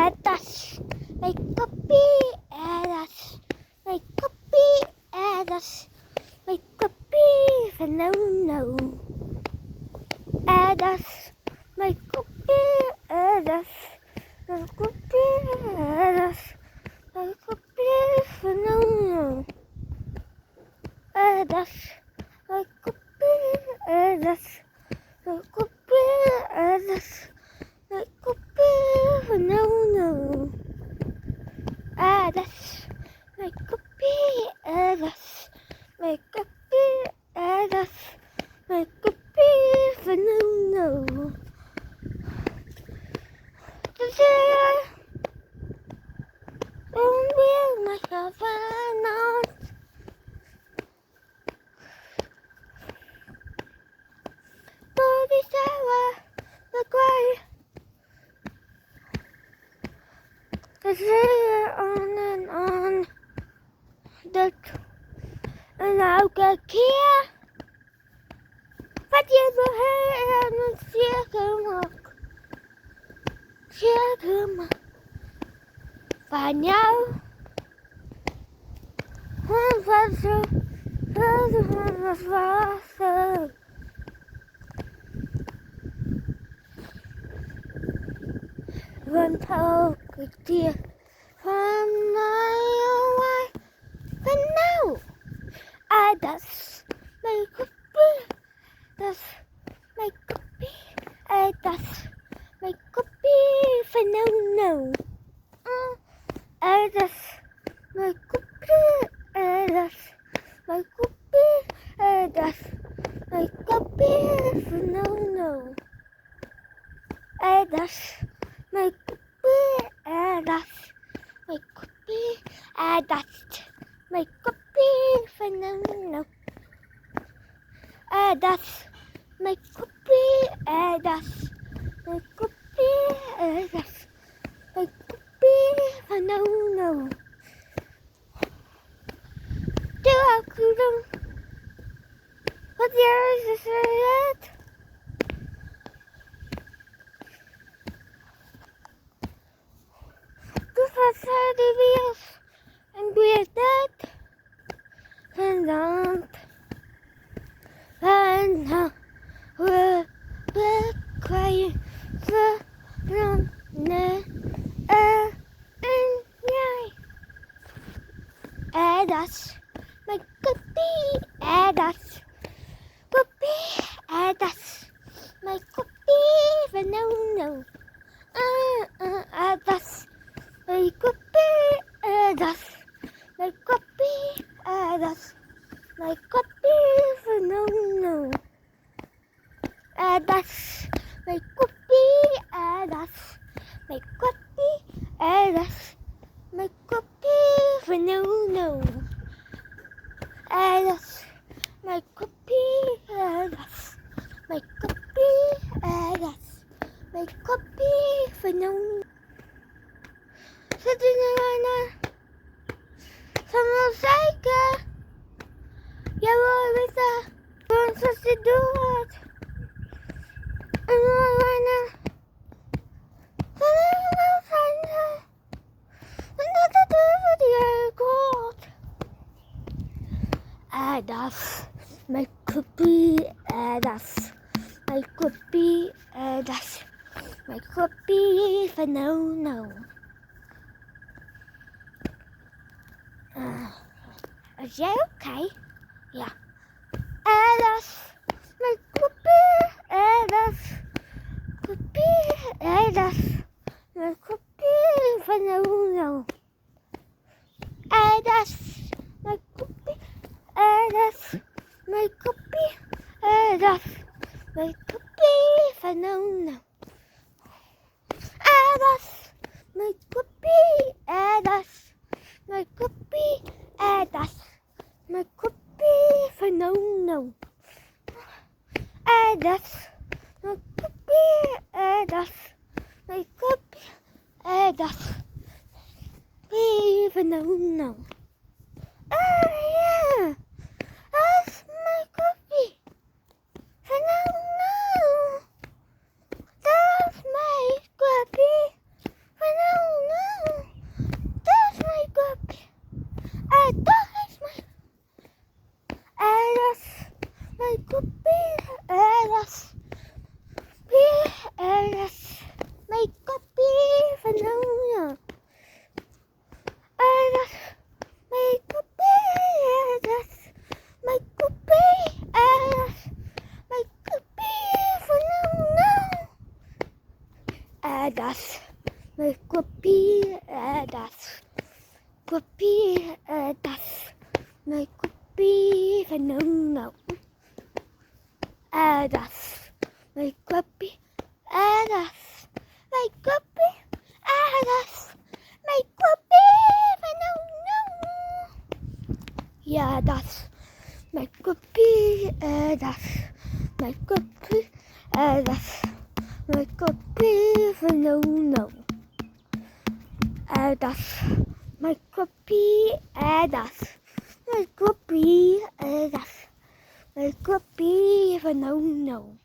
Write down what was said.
That's my copy, that's my copy, that's my copy, for no. That's my copy, that's my copy, that's my copy, for no. That's my copy, that's my copy, that's my copy, for no. That's my copy, that's my copy, that's my copy, for no. Don't be myself on. All this hour, the gray. The day on and on. And I'll get here. But you will hear and see him. Và nhau. Vân thâu cái kia. From my away. But now. That's my copy. That's my copy. That's my copy. For no. That's my copy. That's my copy. That's my copy. For no. That's my copy. That's my copy. That's my copy. For no. That's my copy. That's my copy. That's my copy. For no. Do I couldn't? What year is this yet? This was 30 years and we are dead. And now we're crying for long. That's my copy. That's copy. That's my copy. For no. That's my copy. That's my copy. That's my copy. For no. That's my copy. That's my copy. That's my copy. For no. That's my copy. That's my copy. That's my copy. For no. Sitting around some psycho. You're with the one such to do it. And I wanna. That's my copy. That's my copy. That's my copy. For no. Is that okay? Yeah. That's my copy. That's copy. That's my copy. For no. That's my copy. That's my copy. That's my copy. For no. That's my copy. That's my copy. That's my copy. For no. That's my copy. That's my copy. That's me. For no. Yeah. That's my copy. For no. That's my copy. For no. das. Mijn kopie, das. Kopie, das. Mijn kopie van no. Das. Mijn kopie, das. Mijn kopie, das. Mijn kopie van no. Ja, das. Mijn kopie, das. Mijn kopie, das. Mijn kopie van no. Das. Mijn kopie, das. Mijn kopie, das. Mijn kopie van no.